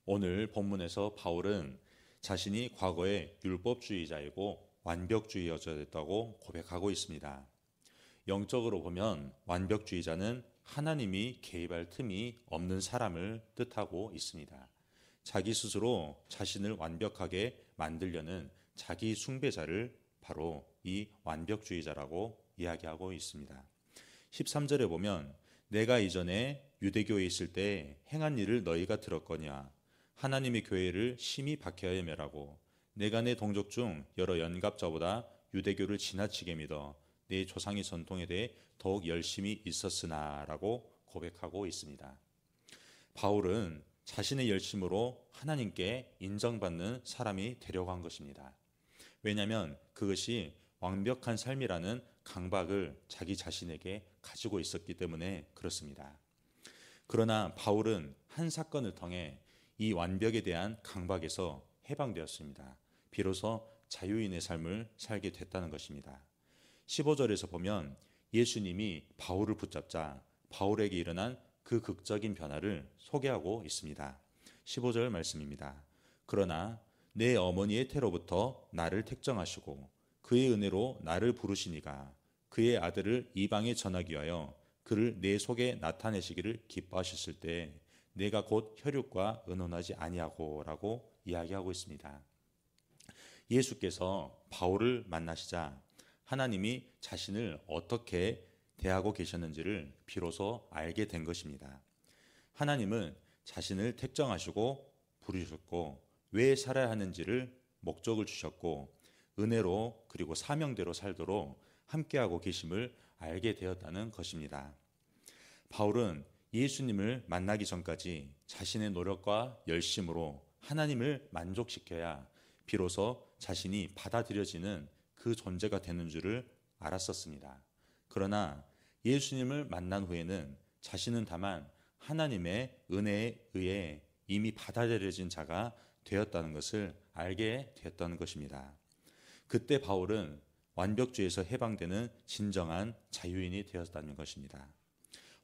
오늘 본문에서 바울은 자신이 과거에 율법주의자이고 완벽주의자였다고 고백하고 있습니다. 영적으로 보면 완벽주의자는 하나님이 개입할 틈이 없는 사람을 뜻하고 있습니다. 자기 스스로 자신을 완벽하게 만들려는 자기 숭배자를 바로 이 완벽주의자라고 이야기하고 있습니다. 13절에 보면 내가 이전에 유대교에 있을 때 행한 일을 너희가 들었거냐 하나님의 교회를 심히 박해하여 멸하고 내가 내 동족 중 여러 연갑자보다 유대교를 지나치게 믿어 내 조상의 전통에 대해 더욱 열심히 있었으나 라고 고백하고 있습니다. 바울은 자신의 열심으로 하나님께 인정받는 사람이 되려고 한 것입니다. 왜냐하면 그것이 완벽한 삶이라는 강박을 자기 자신에게 가지고 있었기 때문에 그렇습니다. 그러나 바울은 한 사건을 통해 이 완벽에 대한 강박에서 해방되었습니다. 비로소 자유인의 삶을 살게 됐다는 것입니다. 15절에서 보면 예수님이 바울을 붙잡자 바울에게 일어난 그 극적인 변화를 소개하고 있습니다. 15절 말씀입니다. 그러나 내 어머니의 태로부터 나를 택정하시고 그의 은혜로 나를 부르시니가 그의 아들을 이방에 전하기 위하여 그를 내 속에 나타내시기를 기뻐하셨을 때 내가 곧 혈육과 의논하지 아니하고 라고 이야기하고 있습니다. 예수께서 바울을 만나시자 하나님이 자신을 어떻게 대하고 계셨는지를 비로소 알게 된 것입니다. 하나님은 자신을 택정하시고 부르셨고 왜 살아야 하는지를 목적을 주셨고 은혜로 그리고 사명대로 살도록 함께하고 계심을 알게 되었다는 것입니다. 바울은 예수님을 만나기 전까지 자신의 노력과 열심으로 하나님을 만족시켜야 비로소 자신이 받아들여지는 그 존재가 되는 줄을 알았었습니다. 그러나 예수님을 만난 후에는 자신은 다만 하나님의 은혜에 의해 이미 받아들여진 자가 되었다는 것을 알게 되었다는 것입니다. 그때 바울은 완벽주의에서 해방되는 진정한 자유인이 되었다는 것입니다.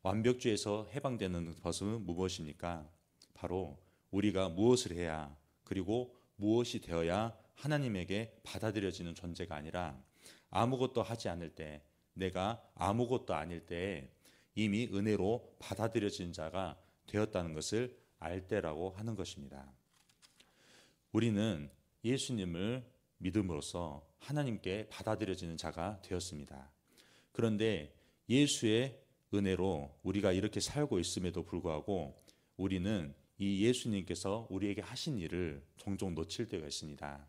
완벽주의에서 해방되는 것은 무엇입니까? 바로 우리가 무엇을 해야 그리고 무엇이 되어야 하나님에게 받아들여지는 존재가 아니라 아무것도 하지 않을 때 내가 아무것도 아닐 때에 이미 은혜로 받아들여진 자가 되었다는 것을 알 때라고 하는 것입니다. 우리는 예수님을 믿음으로써 하나님께 받아들여지는 자가 되었습니다. 그런데 예수의 은혜로 우리가 이렇게 살고 있음에도 불구하고 우리는 이 예수님께서 우리에게 하신 일을 종종 놓칠 때가 있습니다.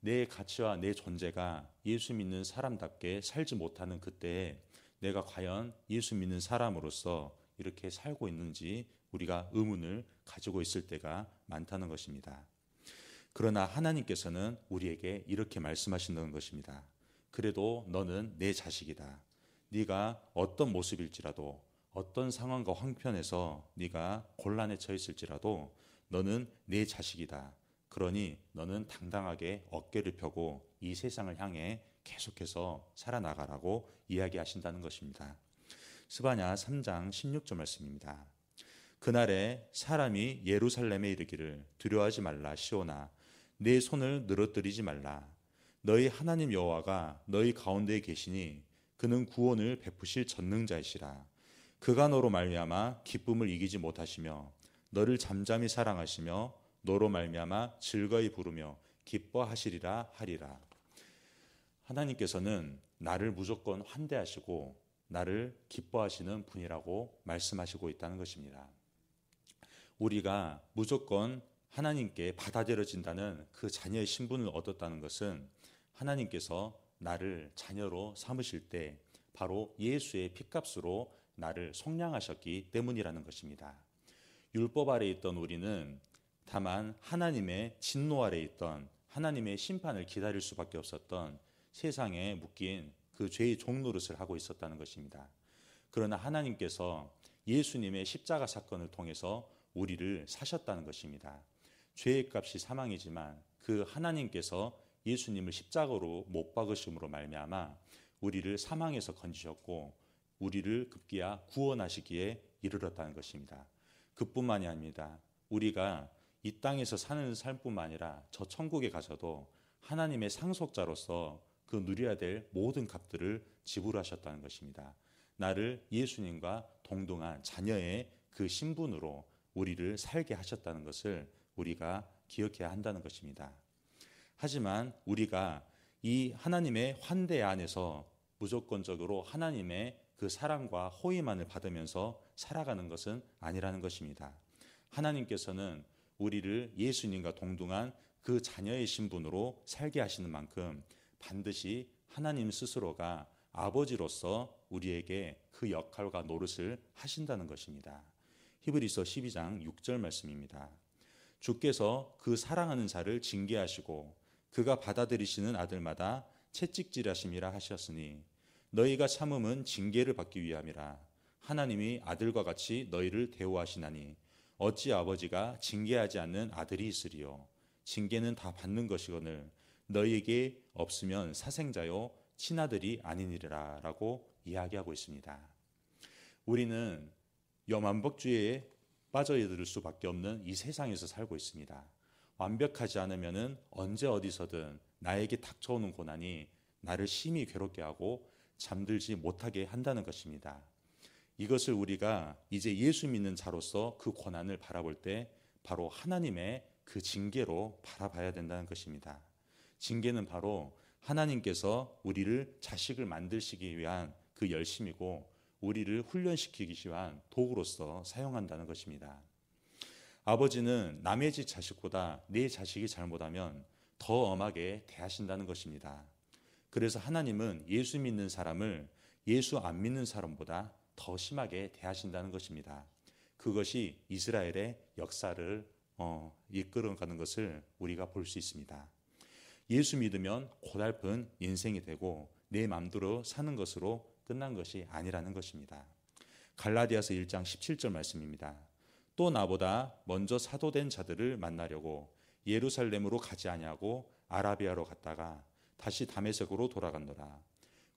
내 가치와 내 존재가 예수 믿는 사람답게 살지 못하는 그때에 내가 과연 예수 믿는 사람으로서 이렇게 살고 있는지 우리가 의문을 가지고 있을 때가 많다는 것입니다. 그러나 하나님께서는 우리에게 이렇게 말씀하신다는 것입니다. 그래도 너는 내 자식이다. 네가 어떤 모습일지라도 어떤 상황과 형편에서 네가 곤란에 처했을지라도 너는 내 자식이다. 그러니 너는 당당하게 어깨를 펴고 이 세상을 향해 계속해서 살아나가라고 이야기하신다는 것입니다. 스바냐 3장 16절 말씀입니다. 그날에 사람이 예루살렘에 이르기를 두려워하지 말라 시온아 내 손을 늘어뜨리지 말라 너희 하나님 여호와가 너희 가운데에 계시니 그는 구원을 베푸실 전능자이시라 그가 너로 말미암아 기쁨을 이기지 못하시며 너를 잠잠히 사랑하시며 너로 말미암아 즐거이 부르며 기뻐하시리라 하리라. 하나님께서는 나를 무조건 환대하시고 나를 기뻐하시는 분이라고 말씀하시고 있다는 것입니다. 우리가 무조건 하나님께 받아들여진다는 그 자녀의 신분을 얻었다는 것은 하나님께서 나를 자녀로 삼으실 때 바로 예수의 핏값으로 나를 속량하셨기 때문이라는 것입니다. 율법 아래 있던 우리는 다만 하나님의 진노 아래 있던 하나님의 심판을 기다릴 수밖에 없었던 세상에 묶인 그 죄의 종노릇을 하고 있었다는 것입니다. 그러나 하나님께서 예수님의 십자가 사건을 통해서 우리를 사셨다는 것입니다. 죄의 값이 사망이지만 그 하나님께서 예수님을 십자가로 못 박으심으로 말미암아 우리를 사망에서 건지셨고 우리를 급기야 구원하시기에 이르렀다는 것입니다. 그뿐만이 아닙니다. 우리가 이 땅에서 사는 삶뿐만 아니라 저 천국에 가서도 하나님의 상속자로서 그 누려야 될 모든 값들을 지불하셨다는 것입니다. 나를 예수님과 동등한 자녀의 그 신분으로 우리를 살게 하셨다는 것을 우리가 기억해야 한다는 것입니다. 하지만 우리가 이 하나님의 환대 안에서 무조건적으로 하나님의 그 사랑과 호의만을 받으면서 살아가는 것은 아니라는 것입니다. 하나님께서는 우리를 예수님과 동등한 그 자녀의 신분으로 살게 하시는 만큼 반드시 하나님 스스로가 아버지로서 우리에게 그 역할과 노릇을 하신다는 것입니다. 히브리서 12장 6절 말씀입니다. 주께서 그 사랑하는 자를 징계하시고 그가 받아들이시는 아들마다 채찍질하심이라 하셨으니 너희가 참음은 징계를 받기 위함이라. 하나님이 아들과 같이 너희를 대우하시나니 어찌 아버지가 징계하지 않는 아들이 있으리요. 징계는 다 받는 것이거늘 너희에게 없으면 사생자요 친아들이 아니니라 라고 이야기하고 있습니다. 우리는 염완복주의에 빠져들 수밖에 없는 이 세상에서 살고 있습니다. 완벽하지 않으면 언제 어디서든 나에게 닥쳐오는 고난이 나를 심히 괴롭게 하고 잠들지 못하게 한다는 것입니다. 이것을 우리가 이제 예수 믿는 자로서 그 고난을 바라볼 때 바로 하나님의 그 징계로 바라봐야 된다는 것입니다. 징계는 바로 하나님께서 우리를 자식을 만드시기 위한 그 열심이고 우리를 훈련시키기 위한 도구로서 사용한다는 것입니다. 아버지는 남의 집 자식보다 내 자식이 잘못하면 더 엄하게 대하신다는 것입니다. 그래서 하나님은 예수 믿는 사람을 예수 안 믿는 사람보다 더 심하게 대하신다는 것입니다. 그것이 이스라엘의 역사를 이끌어가는 것을 우리가 볼 수 있습니다. 예수 믿으면 고달픈 인생이 되고 내 마음대로 사는 것으로 끝난 것이 아니라는 것입니다. 갈라디아서 1장 17절 말씀입니다. 또 나보다 먼저 사도된 자들을 만나려고 예루살렘으로 가지 아니하고 아라비아로 갔다가 다시 다메섹으로 돌아간노라.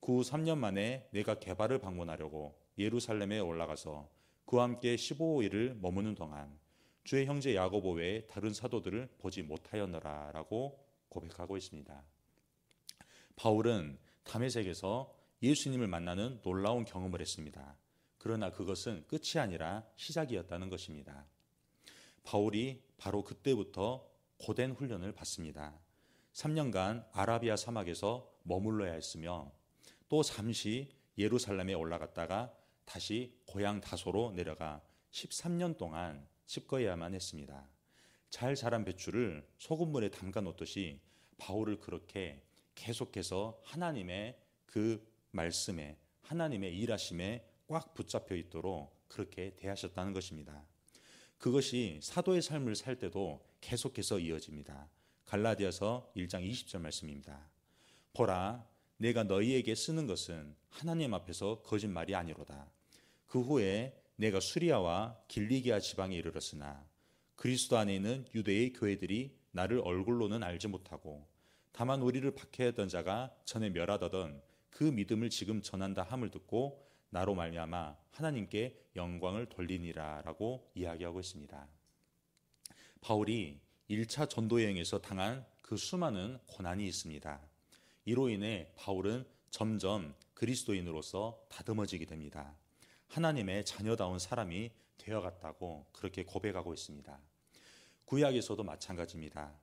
그 후 3년 만에 내가 게바를 방문하려고 예루살렘에 올라가서 그와 함께 15일을 머무는 동안 주의 형제 야고보 외에 다른 사도들을 보지 못하였노라 라고 고백하고 있습니다. 바울은 다메섹에서 예수님을 만나는 놀라운 경험을 했습니다. 그러나 그것은 끝이 아니라 시작이었다는 것입니다. 바울이 바로 그때부터 고된 훈련을 받습니다. 3년간 아라비아 사막에서 머물러야 했으며 또 잠시 예루살렘에 올라갔다가 다시 고향 다소로 내려가 13년 동안 칩거해야만 했습니다. 잘 자란 배추를 소금물에 담가 놓듯이 바울을 그렇게 계속해서 하나님의 그 말씀에 하나님의 일하심에 꽉 붙잡혀 있도록 그렇게 대하셨다는 것입니다. 그것이 사도의 삶을 살 때도 계속해서 이어집니다. 갈라디아서 1장 20절 말씀입니다. 보라, 내가 너희에게 쓰는 것은 하나님 앞에서 거짓말이 아니로다. 그 후에 내가 수리아와 길리기아 지방에 이르렀으나 그리스도 안에 있는 유대의 교회들이 나를 얼굴로는 알지 못하고 다만 우리를 박해하던 자가 전에 멸하던 그 믿음을 지금 전한다 함을 듣고 나로 말미암아 하나님께 영광을 돌리니라 라고 이야기하고 있습니다. 바울이 1차 전도 여행에서 당한 그 수많은 고난이 있습니다. 이로 인해 바울은 점점 그리스도인으로서 다듬어지게 됩니다. 하나님의 자녀다운 사람이 되어갔다고 그렇게 고백하고 있습니다. 구약에서도 마찬가지입니다.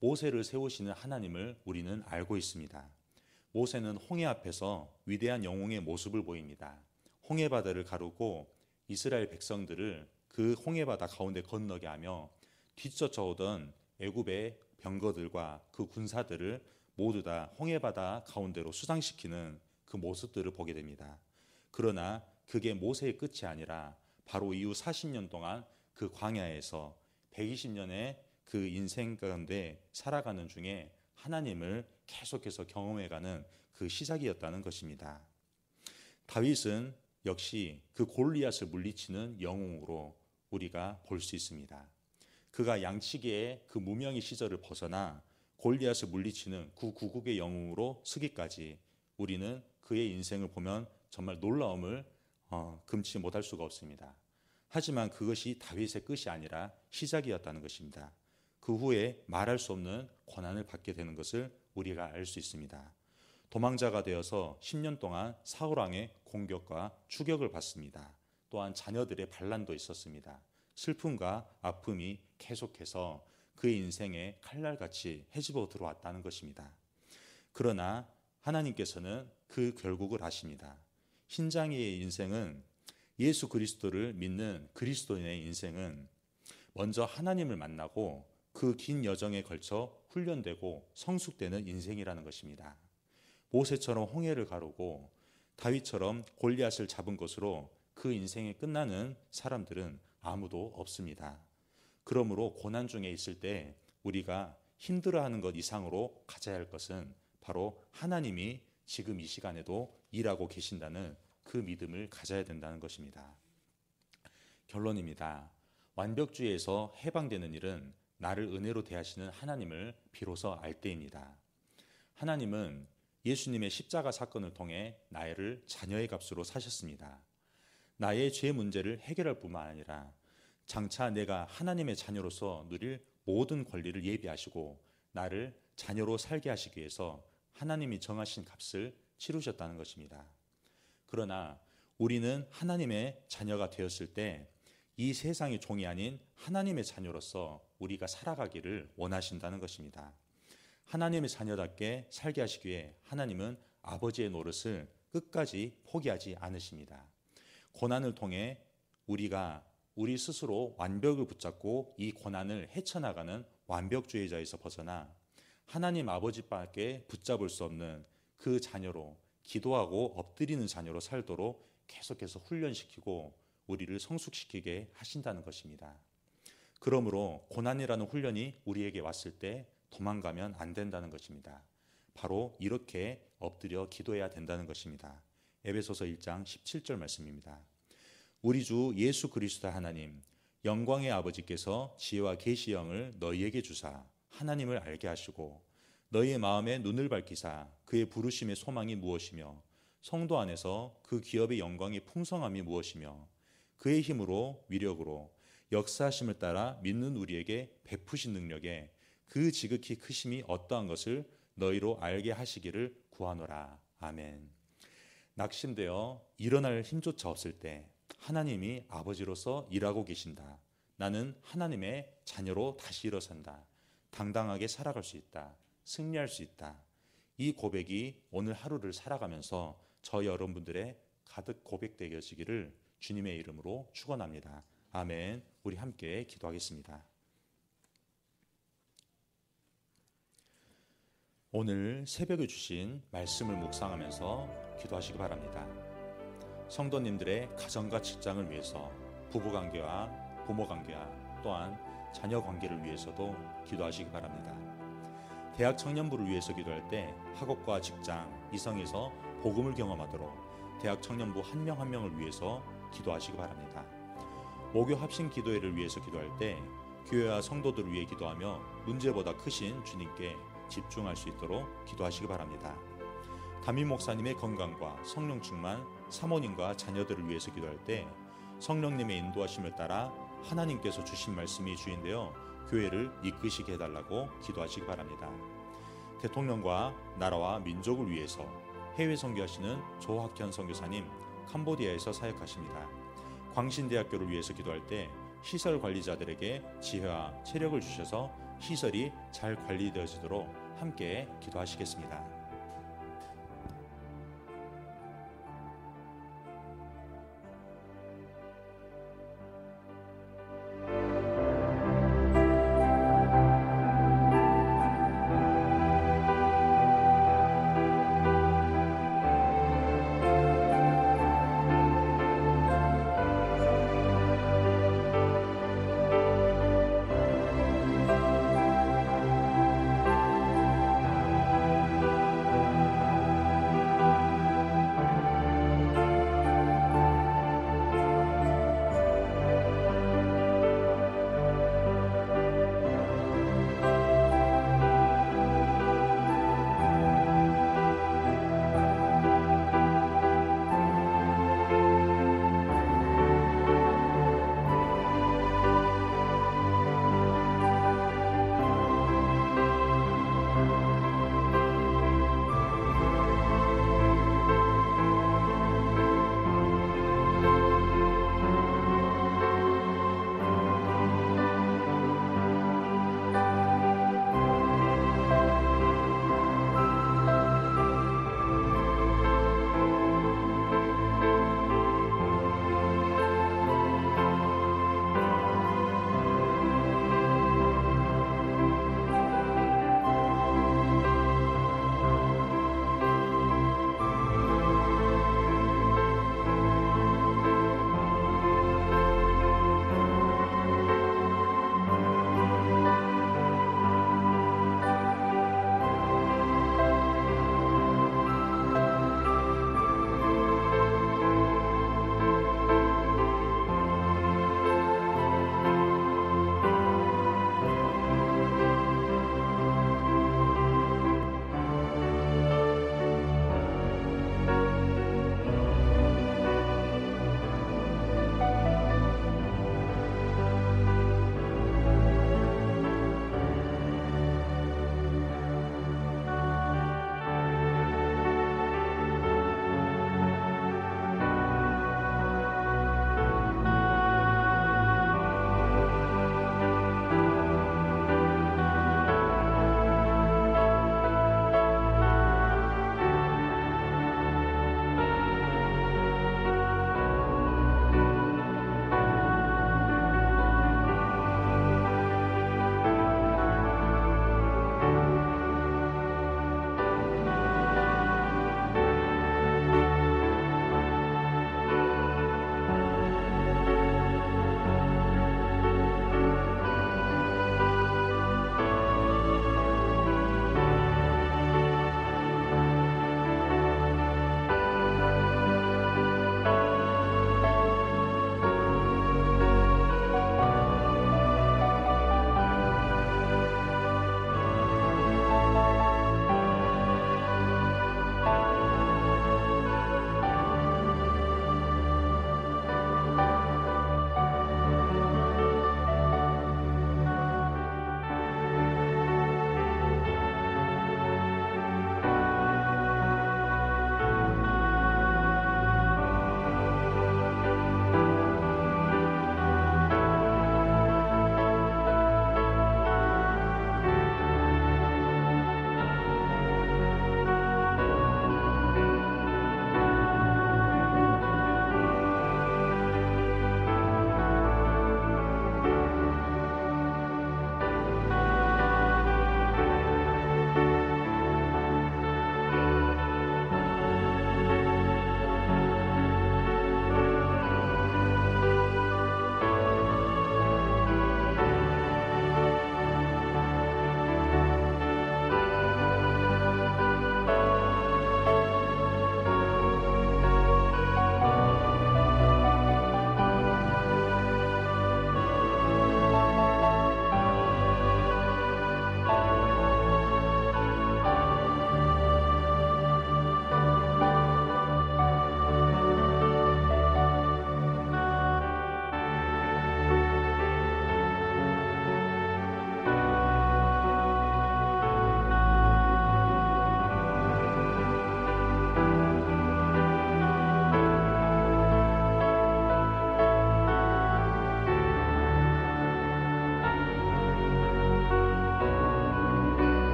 모세를 세우시는 하나님을 우리는 알고 있습니다. 모세는 홍해 앞에서 위대한 영웅의 모습을 보입니다. 홍해 바다를 가르고 이스라엘 백성들을 그 홍해 바다 가운데 건너게 하며 뒤쫓아오던 애굽의 병거들과 그 군사들을 모두 다 홍해 바다 가운데로 수장시키는 그 모습들을 보게 됩니다. 그러나 그게 모세의 끝이 아니라 바로 이후 40년 동안 그 광야에서 120년의 그 인생 가운데 살아가는 중에 하나님을 계속해서 경험해가는 그 시작이었다는 것입니다. 다윗은 역시 그 골리앗을 물리치는 영웅으로 우리가 볼 수 있습니다. 그가 양치기의 그 무명의 시절을 벗어나 골리앗을 물리치는 그 구국의 영웅으로 서기까지 우리는 그의 인생을 보면 정말 놀라움을 금치 못할 수가 없습니다. 하지만 그것이 다윗의 끝이 아니라 시작이었다는 것입니다. 그 후에 말할 수 없는 고난을 받게 되는 것을 우리가 알 수 있습니다. 도망자가 되어서 10년 동안 사울왕의 공격과 추격을 받습니다. 또한 자녀들의 반란도 있었습니다. 슬픔과 아픔이 계속해서 그의 인생에 칼날같이 헤집어 들어왔다는 것입니다. 그러나 하나님께서는 그 결국을 아십니다. 흰장이의 인생은, 예수 그리스도를 믿는 그리스도인의 인생은 먼저 하나님을 만나고 그 긴 여정에 걸쳐 훈련되고 성숙되는 인생이라는 것입니다. 모세처럼 홍해를 가르고 다윗처럼 골리앗을 잡은 것으로 그 인생이 끝나는 사람들은 아무도 없습니다. 그러므로 고난 중에 있을 때 우리가 힘들어하는 것 이상으로 가져야 할 것은 바로 하나님이 지금 이 시간에도 일하고 계신다는 그 믿음을 가져야 된다는 것입니다. 결론입니다. 완벽주의에서 해방되는 일은 나를 은혜로 대하시는 하나님을 비로소 알 때입니다. 하나님은 예수님의 십자가 사건을 통해 나를 자녀의 값으로 사셨습니다. 나의 죄 문제를 해결할 뿐만 아니라 장차 내가 하나님의 자녀로서 누릴 모든 권리를 예비하시고 나를 자녀로 살게 하시기 위해서 하나님이 정하신 값을 치르셨다는 것입니다. 그러나 우리는 하나님의 자녀가 되었을 때 이 세상의 종이 아닌 하나님의 자녀로서 우리가 살아가기를 원하신다는 것입니다. 하나님의 자녀답게 살게 하시기 위해 하나님은 아버지의 노릇을 끝까지 포기하지 않으십니다. 고난을 통해 우리가 우리 스스로 완벽을 붙잡고 이 고난을 헤쳐나가는 완벽주의자에서 벗어나 하나님 아버지밖에 붙잡을 수 없는 그 자녀로, 기도하고 엎드리는 자녀로 살도록 계속해서 훈련시키고 우리를 성숙시키게 하신다는 것입니다. 그러므로 고난이라는 훈련이 우리에게 왔을 때 도망가면 안 된다는 것입니다. 바로 이렇게 엎드려 기도해야 된다는 것입니다. 에베소서 1장 17절 말씀입니다. 우리 주 예수 그리스도 하나님, 영광의 아버지께서 지혜와 계시의 영을 너희에게 주사 하나님을 알게 하시고 너희의 마음에 눈을 밝히사 그의 부르심의 소망이 무엇이며 성도 안에서 그 기업의 영광의 풍성함이 무엇이며 그의 힘으로 위력으로 역사하심을 따라 믿는 우리에게 베푸신 능력에 그 지극히 크심이 어떠한 것을 너희로 알게 하시기를 구하노라. 아멘. 낙심되어 일어날 힘조차 없을 때 하나님이 아버지로서 일하고 계신다. 나는 하나님의 자녀로 다시 일어선다. 당당하게 살아갈 수 있다. 승리할 수 있다. 이 고백이 오늘 하루를 살아가면서 저 여러분들의 가득 고백되어지기를 주님의 이름으로 축원합니다. 아멘. 우리 함께 기도하겠습니다. 오늘 새벽에 주신 말씀을 묵상하면서 기도하시기 바랍니다. 성도님들의 가정과 직장을 위해서, 부부관계와 부모관계와 또한 자녀관계를 위해서도 기도하시기 바랍니다. 대학 청년부를 위해서 기도할 때 학업과 직장, 이성에서 복음을 경험하도록 대학 청년부 한 명 한 명을 위해서 기도하시기 바랍니다. 모교 합심 기도회를 위해서 기도할 때 교회와 성도들을 위해 기도하며 문제보다 크신 주님께 집중할 수 있도록 기도하시기 바랍니다. 담임 목사님의 건강과 성령 충만, 사모님과 자녀들을 위해서 기도할 때 성령님의 인도하심을 따라 하나님께서 주신 말씀이 주인되어 교회를 이끄시게 해달라고 기도하시기 바랍니다. 대통령과 나라와 민족을 위해서 해외 선교하시는 조학현 선교사님, 캄보디아에서 사역하십니다. 광신대학교를 위해서 기도할 때 시설 관리자들에게 지혜와 체력을 주셔서 시설이 잘 관리되어지도록 함께 기도하시겠습니다.